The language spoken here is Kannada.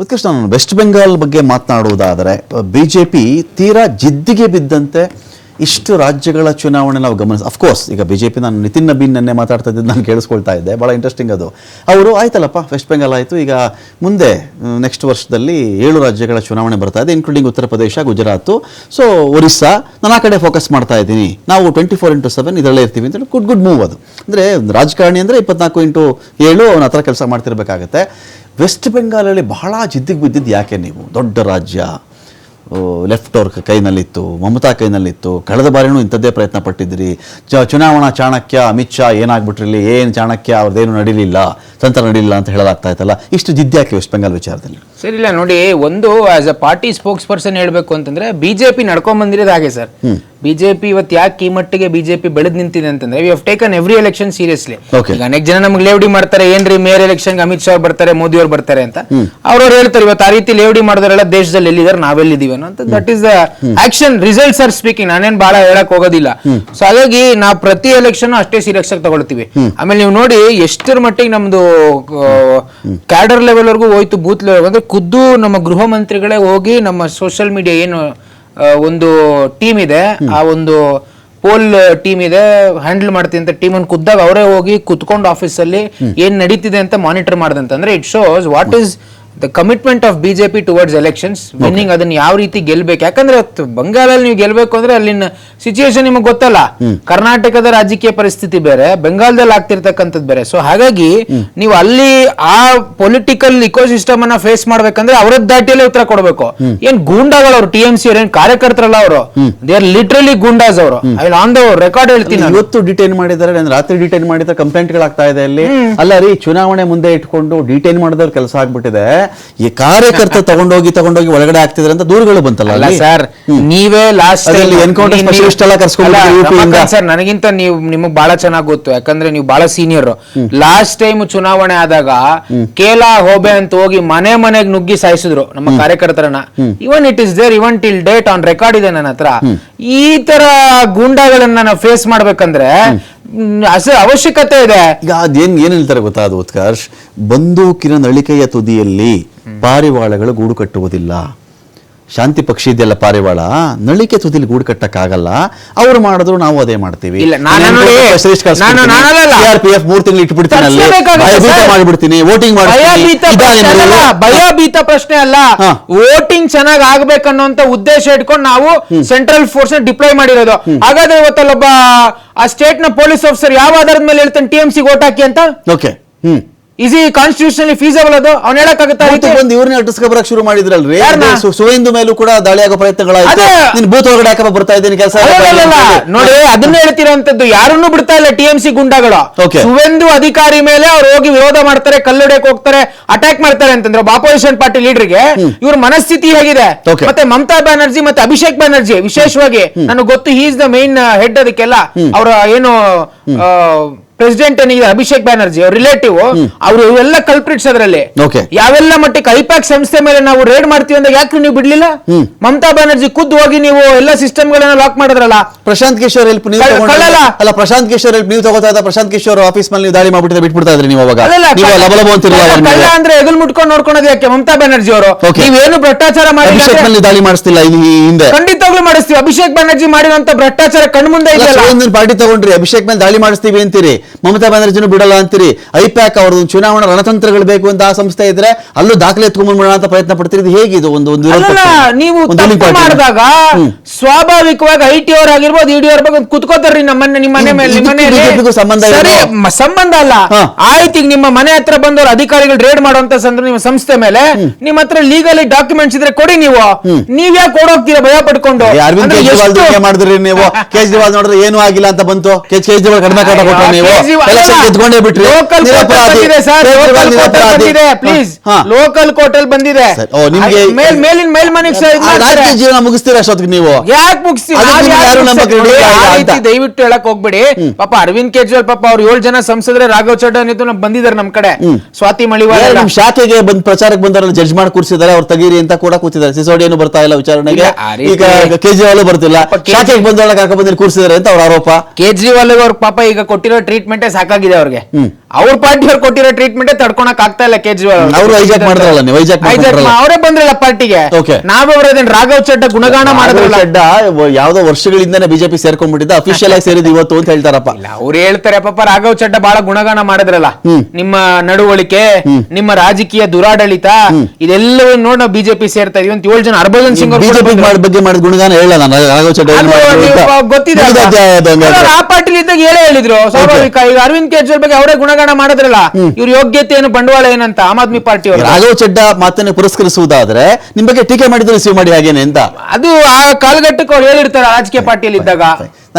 ಉತ್ಕೃಷ್ಟ, ನಾನು ವೆಸ್ಟ್ ಬೆಂಗಾಲ್ ಬಗ್ಗೆ ಮಾತನಾಡುವುದಾದರೆ ಬಿಜೆಪಿ ತೀರಾ ಜಿದ್ದಿಗೆ ಬಿದ್ದಂತೆ ಇಷ್ಟು ರಾಜ್ಯಗಳ ಚುನಾವಣೆ ನಾವು ಅಫ್ಕೋರ್ಸ್ ಈಗ ಬಿಜೆಪಿ ನಾನು ನಿತಿನ್ ನಬೀನ್ ನೆನ್ನೆ ಮಾತಾಡ್ತಾ ಇದ್ದಿದ್ದು ನಾನು ಕೇಳಿಸ್ಕೊಳ್ತಾ ಇದ್ದೆ, ಭಾಳ ಇಂಟ್ರೆಸ್ಟಿಂಗ್ ಅದು. ಅವರು ಆಯ್ತಲ್ಲಪ್ಪ ವೆಸ್ಟ್ ಬೆಂಗಾಲ್ ಆಯಿತು, ಈಗ ಮುಂದೆ ನೆಕ್ಸ್ಟ್ ವರ್ಷದಲ್ಲಿ 7 ರಾಜ್ಯಗಳ ಚುನಾವಣೆ ಬರ್ತಾ ಇದೆ, ಇನ್ಕ್ಲೂಡಿಂಗ್ ಉತ್ತರ ಪ್ರದೇಶ, ಗುಜರಾತು, ಸೊ ಒರಿಸ್ಸಾ, ನಾನು ಆ ಕಡೆ ಫೋಕಸ್ ಮಾಡ್ತಾ ಇದ್ದೀನಿ, ನಾವು 24/7 ಇದರಲ್ಲೇ ಇರ್ತೀವಿ ಅಂತ ಗುಡ್ ಮೂವ್ ಅದು. ಅಂದರೆ ರಾಜಕಾರಣಿ ಅಂದರೆ 24/7 ಅವನ ಹತ್ರ ಕೆಲಸ ಮಾಡ್ತಿರ್ಬೇಕಾಗತ್ತೆ. ವೆಸ್ಟ್ ಬೆಂಗಾಲಲ್ಲಿ ಬಹಳ ಜಿದ್ದಿಗೆ ಬಿದ್ದಿದ್ದು ಯಾಕೆ? ನೀವು ದೊಡ್ಡ ರಾಜ್ಯ, ಲೆಫ್ಟ್ ಅವ್ರ ಕೈನಲ್ಲಿತ್ತು, ಮಮತಾ ಕೈನಲ್ಲಿತ್ತು, ಕಳೆದ ಬಾರಿನೂ ಇಂಥದ್ದೇ ಪ್ರಯತ್ನ ಪಟ್ಟಿದ್ರಿ, ಚುನಾವಣಾ ಚಾಣಕ್ಯ ಅಮಿತ್ ಶಾ ಏನಾಗ್ಬಿಟ್ರಿಲ್ಲಿ, ಏನು ಚಾಣಕ್ಯ ಅವ್ರದ್ದೇನು ನಡೀಲಿಲ್ಲ, ತಂತ್ರ ನಡೀಲಿಲ್ಲ ಅಂತ ಹೇಳಲಾಗ್ತಾ ಇತ್ತಲ್ಲ, ಇಷ್ಟು ಜಿದ್ದ್ಯಾಕೆ ವೆಸ್ಟ್ ಬೆಂಗಾಲ್ ವಿಚಾರದಲ್ಲಿ? ಸರ್ ಇಲ್ಲ ನೋಡಿ, ಒಂದು as a party spokes person ಹೇಳ್ಬೇಕು ಅಂತಂದ್ರೆ ಬಿಜೆಪಿ ನಡ್ಕೊಂಡ್ ಬಂದಿರೋದು ಹಾಗೆ ಸರ್. ಬಿಜೆಪಿ ಇವತ್ತು ಯಾಕೆ ಈ ಮಟ್ಟಿಗೆ ಬಿಜೆಪಿ ಬೆಳೆದ್ ನಿಂತಿದೆ ಅಂತಂದ್ರೆ we have taken every election seriously. ಈಗ ಅನೇಕ ಜನ ನಮ್ಗೆ ಲೇವಡಿ ಮಾಡ್ತಾರೆ, ಏನ್ರಿ ಮೇಯರ್ ಎಲೆಕ್ಷನ್ ಅಮಿತ್ ಶಾ ಬರ್ತಾರೆ, ಮೋದಿ ಅವ್ರು ಬರ್ತಾರೆ ಅಂತ ಅವ್ರವ್ರು ಹೇಳ್ತಾರೆ. ಇವತ್ತು ಆ ರೀತಿ ಲೇವಡಿ ಮಾಡಿದವರೆಲ್ಲ ದೇಶದಲ್ಲಿ ಎಲ್ಲಿದ್ದಾರೆ, ನಾವೆಲ್ಲಿದ್ದೀವಿ ಅಂತ. That is the action, results are speaking. ನಾನೇನ್ ಬಹಳ ಹೇಳಕ್ ಹೋಗೋದಿಲ್ಲ. ಸೊ ಹಾಗಾಗಿ ನಾವು ಪ್ರತಿ ಎಲೆಕ್ಷನ್ ಅಷ್ಟೇ ಸೀರಿಯಸ್ ಆಗಿ ತಗೊಳ್ತೀವಿ. ಆಮೇಲೆ ನೀವು ನೋಡಿ ಎಷ್ಟರ ಮಟ್ಟಿಗೆ ನಮ್ದು ಕ್ಯಾಡರ್ ಲೆವೆಲ್ ವರ್ಗೂ ಹೋಯ್ತು, ಬೂತ್ ಲೆವೆಲ್. ಅಂದ್ರೆ ಖುದ್ದು ನಮ್ಮ ಗೃಹ ಮಂತ್ರಿಗಳೇ ಹೋಗಿ ನಮ್ಮ ಸೋಷಿಯಲ್ ಮೀಡಿಯಾ ಏನು ಒಂದು ಟೀಮ್ ಇದೆ, ಆ ಒಂದು ಪೋಲ್ ಟೀಮ್ ಇದೆ, ಹ್ಯಾಂಡಲ್ ಮಾಡ್ತೀನಿ ಅಂತ ಟೀಮ್ ಅನ್ನು ಖುದ್ದಾಗ ಅವರೇ ಹೋಗಿ ಕುತ್ಕೊಂಡು ಆಫೀಸಲ್ಲಿ ಏನ್ ನಡೀತಿದೆ ಅಂತ ಮಾನಿಟರ್ ಮಾಡ್ದಂತಂದ್ರೆ it shows what is the commitment of BJP towards elections winning. ಅದನ್ನ ಯಾವ ರೀತಿ ಗೆಲ್ಬೇಕು, ಯಾಕಂದ್ರೆ ಬಂಗಾಳಲ್ಲಿ ನೀವು ಗೆಲ್ಬೇಕು ಅಂದ್ರೆ ಅಲ್ಲಿನ ಸಿಚುಯೇಷನ್ ನಿಮಗೆ ಗೊತ್ತಲ್ಲ. ಕರ್ನಾಟಕದ ರಾಜಕೀಯ ಪರಿಸ್ಥಿತಿ ಬೇರೆ, ಬೆಂಗಾಲದಲ್ಲಿ ಆಗ್ತಿರ್ತಕ್ಕಂಥದ್ದು ಬೇರೆ. ಸೊ ಹಾಗಾಗಿ ನೀವು ಅಲ್ಲಿ ಆ ಪೊಲಿಟಿಕಲ್ ಇಕೋಸಿಸ್ಟಮ್ ಅನ್ನ ಫೇಸ್ ಮಾಡ್ಬೇಕಂದ್ರೆ ಅವರದ್ ದಾಟಿಯಲ್ಲೇ ಉತ್ತರ ಕೊಡಬೇಕು. ಏನ್ ಗೂಂಡಾಗಳು ಅವರು, TMC ಅವ್ರು ಏನ್ ಕಾರ್ಯಕರ್ತರಲ್ಲ, ಅವರು ದೇ ಆರ್ ಲಿಟ್ರಲಿ ಗೂಂಡಾಸ್. ಅವರು ಆನ್ ದ ರೆಕಾರ್ಡ್ ಹೇಳ್ತೀನಿ. ಇವತ್ತು ಡಿಟೈನ್ ಮಾಡಿದ್ದಾರೆ, ರಾತ್ರಿ ಡಿಟೈನ್ ಮಾಡಿದ್ರೆ ಕಂಪ್ಲೇಂಟ್ ಗಳಾಗ್ತಾ ಇದೆ ಅಲ್ಲಿ. ಅಲ್ಲ ರೀ, ಚುನಾವಣೆ ಮುಂದೆ ಇಟ್ಕೊಂಡು ಡಿಟೈನ್ ಮಾಡಿದವ್ರ ಕೆಲಸ ಆಗ್ಬಿಟ್ಟಿದೆ. ಈ ಕಾರ್ಯಕರ್ತ ತಗೊಂಡೋಗಿ ಒಳಗಡೆ ಆಗ್ತಿದ್ರೆ ಅಂತ ದೂರುಗಳು ಬಂತಲ್ಲ ಸರ್. ನೀವೇ ಲಾಸ್ಟ್ ಸರ್, ನನಗಿಂತ ನೀವು ನಿಮಗ್ ಬಹಳ ಚೆನ್ನಾಗಿ ಗೊತ್ತು, ಯಾಕಂದ್ರೆ ನೀವು ಬಹಳ ಸೀನಿಯರ್. ಲಾಸ್ಟ್ ಟೈಮ್ ಚುನಾವಣೆ ಆದಾಗ ಕೇಲಾ ಹೋಬೆ ಅಂತ ಹೋಗಿ ಮನೆಗೆ ನುಗ್ಗಿ ಸಾಯಿಸಿದ್ರು ನಮ್ಮ ಕಾರ್ಯಕರ್ತರನ್ನ. Even it is there, even till date on record ಇದೆ ನನ್ನ ಹತ್ರ. ಈ ತರ ಗೂಂಡಾಗಳನ್ನ ನಾವು ಫೇಸ್ ಮಾಡ್ಬೇಕಂದ್ರೆ ಅವಶ್ಯಕತೆ ಇದೆ. ಈಗ ಅದೇನ್ ಹೇಳ್ತಾರೆ ಗೊತ್ತಾ, ಅದು ಉತ್ಕರ್ಷ್, ಬಂದೂಕಿನ ನಳಿಕೆಯ ತುದಿಯಲ್ಲಿ ಪಾರಿವಾಳಗಳು ಗೂಡು ಕಟ್ಟುವುದಿಲ್ಲ. ಶಾಂತಿ ಪಕ್ಷಿ ಇದೆಯಲ್ಲ ಪಾರಿವಾಳ, ನಳಿಕೆ ತುದಿಲಿ ಗೂಡು ಕಟ್ಟಕ್ಕಾಗಲ್ಲ. ಅವ್ರು ಮಾಡಿದ್ರು ನಾವು ಅದೇ ಮಾಡ್ತೀವಿ. CRPF 3 ತಿಂಗಳು ಇಟ್ಬಿಡ್ತೀನಿ, ಮಾಡ್ಬಿಡ್ತೀನಿ, ವೋಟಿಂಗ್ ಭಯಭೀತ ಪ್ರಶ್ನೆ ಅಲ್ಲ. ವೋಟಿಂಗ್ ಚೆನ್ನಾಗಿ ಆಗ್ಬೇಕನ್ನೋಂತ ಉದ್ದೇಶ ಇಟ್ಕೊಂಡು ನಾವು ಸೆಂಟ್ರಲ್ ಫೋರ್ಸ್ ಡಿಪ್ಲಾಯ್ ಮಾಡಿರೋದು. ಹಾಗಾದ್ರೆ ಇವತ್ತಲ್ಲೊಬ್ಬ ಆ ಸ್ಟೇಟ್ ನ ಪೊಲೀಸ್ ಆಫೀಸರ್ ಯಾವ ಆಧಾರದ ಮೇಲೆ ಹೇಳ್ತಾನೆ TMC ವೋಟ್ ಹಾಕಿ ಅಂತ? ಓಕೆ, ಇಸ್ ಈ ಕಾನ್ಸ್ಟಿಟ್ಯೂಷನಲಿ ಫೀಸಬಲ್? ಅದು ಅವ್ನು ಹೇಳಕ್ಕಾಗತ್ತಾ? ಇವ್ರನ್ನ ಅಟ್ಟಿಸ್ಕೊ ಬರಕ್ ಶುರು ಮಾಡಿದ್ರಲ್ರಿ. ಸುವೇಂದು ಮೇಲೂ ಕೂಡ ದಾಳಿ ಆಗೋ ಪ್ರಯತ್ನಗಳಾಯ್ತು. ಬೂತ್ ಒಳಗಡೆ ಹಾಕಪ್ಪ ಬರ್ತಾ ಇದ್ದೀನಿ ಕೆಲಸ ನೋಡಿ, ಅದನ್ನ ಹೇಳ್ತಿರೋಂಥದ್ದು. ಯಾರನ್ನೂ ಬಿಡ್ತಾ ಇಲ್ಲ TMC ಗುಂಡಾಗಳು. ಸುವೇಂದು ಅಧಿಕಾರಿ ಮೇಲೆ ಅವ್ರು ಹೋಗಿ ವಿರೋಧ ಮಾಡ್ತಾರೆ, ಕಲ್ಲೊಡೆಯಕ್ ಹೋಗ್ತಾರೆ, ಅಟ್ಯಾಕ್ ಮಾಡ್ತಾರೆ ಅಂತಂದ್ರೆ ಅಪೋಸಿಷನ್ ಪಾರ್ಟಿ ಲೀಡರ್ಗೆ ಇವ್ರ ಮನಸ್ಥಿತಿ ಹೇಗಿದೆ. ಮತ್ತೆ ಮಮತಾ ಬ್ಯಾನರ್ಜಿ ಮತ್ತೆ ಅಭಿಷೇಕ್ ಬ್ಯಾನರ್ಜಿ ವಿಶೇಷವಾಗಿ ನನಗೆ ಗೊತ್ತು, he is the main head. ಅದಕ್ಕೆಲ್ಲ ಅವರ ಏನು ಪ್ರೆಸಿಡೆಂಟ್ ಏನಿದೆ ಅಭಿಷೇಕ್ ಬ್ಯಾನರ್ಜಿ ಅವ್ರ ರಿಲೇಟಿವ್, ಅವರು ಇವೆಲ್ಲ ಕಲ್ಪ್ರಿಟ್ಸ್. ಅದರಲ್ಲಿ ಯಾವೆಲ್ಲ ಮಟ್ಟಿಗೆ ಐಪ್ಯಾಕ್ ಸಂಸ್ಥೆ ಮೇಲೆ ನಾವು ರೇಡ್ ಮಾಡ್ತೀವಿ ಅಂದಾಗ ಯಾಕೆ ನೀವು ಬಿಡ್ಲಿಲ್ಲ? ಮಮತಾ ಬ್ಯಾನರ್ಜಿ ಖುದ್ದು ಹೋಗಿ ನೀವು ಎಲ್ಲ ಸಿಸ್ಟಮ್ ಗಳನ್ನ ಲಾಕ್ ಮಾಡಿದ್ರಲ್ಲ. ಪ್ರಶಾಂತ್ ಕಿಶೋರ್ ಹೆಲ್ಪ್ ಅಲ್ಲ, ಪ್ರಶಾಂತ್ ಕಿಶೋರ್ ಹೆಲ್ಪ್ ನೀವು ತಗೋತಾ ಇದ್ದ, ಪ್ರಶಾಂತ್ ಕಿಶೋರ್ ಆಫೀಸ್ ಮೇಲೆ ನೀವು ದಾಳಿ ಮಾಡ್ಬಿಟ್ಟಿದ್ರೆ ಬಿಟ್ಬಿಡ್ತಾ ಇದ್ರಿ ನೀವು ಅವಾಗ. ಕಳ್ಳ ಅಂದ್ರೆ ಎಗಲ್ ಮುಟ್ಕೊಂಡು ನೋಡ್ಕೊಳೋದು ಯಾಕೆ ಮಮತಾ ಬ್ಯಾನರ್ಜಿ ಅವರು? ನೀವೇನು ಭ್ರಷ್ಟಾಚಾರ ಮಾಡಿ ದಾಳಿ ಮಾಡಿಸ್ತಿಲ್ಲ ಹಿಂದೆ? ಖಂಡಿತವಾಗ್ಲೂ ಮಾಡಿಸ್ತೀವಿ. ಅಭಿಷೇಕ್ ಬ್ಯಾನರ್ಜಿ ಮಾಡಿರುವಂತ ಭ್ರಷ್ಟಾಚಾರ ಕಣ್ಣು ಮುಂದೆ ಇದೆಯಲ್ಲ. ಪಾರ್ಟಿ ತಗೊಂಡ್ರಿ, ಅಭಿಷೇಕ್ ಮೇಲೆ ದಾಳಿ ಮಾಡಿಸ್ತೀವಿ ಅಂತೀರಿ, ಮಮತಾ ಬ್ಯಾನರ್ಜಿನೂ ಬಿಡಲ್ಲ ಅಂತೀರಿ. ಐಪ್ಯಾಕ್ ಅವ್ರದ್ದು ಚುನಾವಣಾ ರಣತಂತ್ರಗಳು ಬೇಕು ಅಂತ ಆ ಸಂಸ್ಥೆ ಇದ್ರೆ ಅಲ್ಲೂ ದಾಖಲೆ ಎತ್ಕೊಂಡ್ಬಿಡೋಣ ಅಂತ ಪ್ರಯತ್ನ ಪಡ್ತೀರಿ. ಇದು ಹೇಗಿದು? ನೀವು ಮಾಡಿದಾಗ ಸ್ವಾಭಾವಿಕವಾಗಿ IT ಅವರಾಗಿರ್ಬೋದು, ED ಅವ್ರ ಬಗ್ಗೆ ಕುತ್ಕೋತಾರ್ರಿ. ನಿಮ್ಮ ಮನೆ ಮೇಲೆ ಸಂಬಂಧ ಅಲ್ಲ. ಆಯ್ತು, ನಿಮ್ಮ ಮನೆ ಹತ್ರ ಬಂದವರು ಅಧಿಕಾರಿಗಳು ರೇಡ್ ಮಾಡುವಂತ ಸಂದರ್ಭ ನಿಮ್ಮ ಸಂಸ್ಥೆ ಮೇಲೆ ನಿಮ್ಮ ಹತ್ರ ಲೀಗಲಿ ಡಾಕ್ಯುಮೆಂಟ್ಸ್ ಇದ್ರೆ ಕೊಡಿ. ನೀವ್ಯಾಕೆ ಕೊಡೋಗ್ತೀರಾ ಭಯ ಪಡ್ಕೊಂಡು? ಅರವಿಂದ್ ಕೇಜ್ರಿವಾಲ್ ಮಾಡಿದ್ರಿ ನೀವು. ಕೇಜ್ರಿವಾಲ್ ನೋಡಿದ್ರೆ ಏನು ಆಗಿಲ್ಲ ಅಂತ ಬಂತು. ಕೇಜ್ರಿವಾಲ್ ಕಡಿಮೆ ಕಾಟ ಕೊಟ್ಟರು ನೀವು. ಲೋಕಲ್ ಕೋರ್ಟ್ ಅಲ್ಲಿ ಬಂದಿದೆ. ಜೀವನ ಮುಗಿಸ್ತೀರಾ ಅಷ್ಟೊತ್ತಿಗೆ ನೀವು? ಯಾಕೆ ಮುಗಿಸ್ತೀರಾ? ದಯವಿಟ್ಟು ಹೇಳಕ್ ಹೋಗ್ಬೇಡಿ. ಪಾಪ ಅರವಿಂದ್ ಕೇಜ್ರಿವಾಲ್ ಪಾಪ ಅವ್ರು 7 ಜನ ಸಂಸದ್ರೆ, ರಾಘವ್ ಚಡ್ಡಾ ಬಂದಿದ್ದಾರೆ ನಮ್ ಕಡೆ. ಸ್ವಾತಿ ಮಳಿವಾಲ ಶಾಖೆಗೆ ಬಂದ್ ಪ್ರಚಾರಕ್ಕೆ ಬಂದಾರಲ್ಲ, ಜಡ್ಜ್ ಮಾಡಿ ಕೂರಿಸಿದ್ದಾರೆ, ಅವ್ರು ತೆಗೀರಿ ಅಂತ ಕೂಡ ಕೂತಿದ್ದಾರೆ. ಸಿಸೋಡಿಯನ್ನು ಬರ್ತಾ ಇಲ್ಲ ವಿಚಾರಣೆಗೆ. ಈಗ ಕೇಜ್ರಿವಾಲ್ ಬರ್ತಿಲ್ಲ, ಶಾಖೆಗೆ ಬಂದವಳ ಕರ್ಕೊಂಡ್ ಬಂದಿಲ್ಲಿ ಕೂರಿಸಿದ್ದಾರೆ ಅಂತ ಅವ್ರ ಆರೋಪ. ಕೇಜ್ರಿವಾಲ್ ಅವ್ರ ಪಾಪ ಈಗ ಕೊಟ್ಟಿರೋ ಟ್ರೀಟ್ಮೆಂಟ್ ಸಾಕಾಗಿದೆ ಅವ್ರಿಗೆ. ಅವ್ರ ಪಾರ್ಟಿಯವ್ರು ಕೊಟ್ಟಿರೋ ಟ್ರೀಟ್ಮೆಂಟ್ ತಡ್ಕೊಳಕ್ ಆಗ್ತಾ ಇಲ್ಲ ಕೇಜ್ರಿವಾಲ್ ಅವರು ಹೈಜಾಕ್ ಮಾಡಿದ್ರಲ್ಲ, ನೀವು ಹೈಜಾಕ್ ಅವರೇ ಬಂದ್ರಲ್ಲ ಪಾರ್ಟಿಗೆ. ನಾವೇ ಬರೋದೇನು ರಾಘವ್ ಚಡ್ಡ ಗುಣಗಾನ ಮಾಡಿದ್ರಲ್ಲ. ಚಡ್ಡ ಯಾವ್ದೋ ವರ್ಷಗಳಿಂದನೇ ಬಿಜೆಪಿ ಸೇರ್ಕೊಂಡ್ಬಿಟ್ಟಿದ್ದ, ಅಫಿಷಿಯಲ್ ಆಗಿ ಸೇರಿದ್ ಇವತ್ತು ಅಂತ ಹೇಳ್ತಾರಪ್ಪ. ಅವ್ರು ಹೇಳ್ತಾರೆ ಪಾಪ ರಾಘವ್ ಚಡ್ಡ ಬಹಳ ಗುಣಗಾನ ಮಾಡಿದ್ರಲ್ಲ, ನಿಮ್ಮ ನಡವಳಿಕೆ, ನಿಮ್ಮ ರಾಜಕೀಯ ದುರಾಡಳಿತ, ಇದೆಲ್ಲವೂ ನೋಡಿ ನಾವು ಬಿಜೆಪಿ ಸೇರ್ತಾ ಇದೀವಿ ಅಂತ 7 ಜನ ಹರ್ಭಜನ್ ಸಿಂಗ್ ಬಿಜೆಪಿ ಬಗ್ಗೆ ಮಾಡಿದ ಗುಣಗಾನ ಹೇಳ ನಾನು ರಾಘವ್ ಚಡ್ಡ ಗೊತ್ತಿದೆ. ಆ ಪಾರ್ಟಿಲಿ ಇದ್ದಾಗ ಹೇಳಿದ್ರು ಸ್ವಾಭಾವಿಕ. ಈಗ ಅರವಿಂದ್ ಕೇಜ್ರಿವಾಲ್ ಬಗ್ಗೆ ಅವರೇ ಗುಣಗಾನ ಮಾಡಿದ್ರಲ್ಲ, ಇವ್ರ ಯೋಗ್ಯತೆ ಏನು, ಬಂಡವಾಳ ಏನಂತ ಆಮ್ ಆದ್ಮಿ ಪಾರ್ಟಿ ಅವರು. ರಾಘವ್ ಚಡ್ಡ ಮಾತನ್ನ ಪುರಸ್ಕರಿಸುವುದಾದ್ರೆ ನಿಮ್ ಬಗ್ಗೆ ಟೀಕೆ ಮಾಡಿದ್ರು ರಿಸೀವ್ ಮಾಡಿ ಹಾಗೇನೆ ಅಂತ ಅದು ಆ ಕಾಲಘಟ್ಟಕ್ಕೆ ಅವ್ರು ಹೇಳಿರ್ತಾರೆ ರಾಜಕೀಯ ಪಾರ್ಟಿಯಲ್ಲಿ ಇದ್ದಾಗ.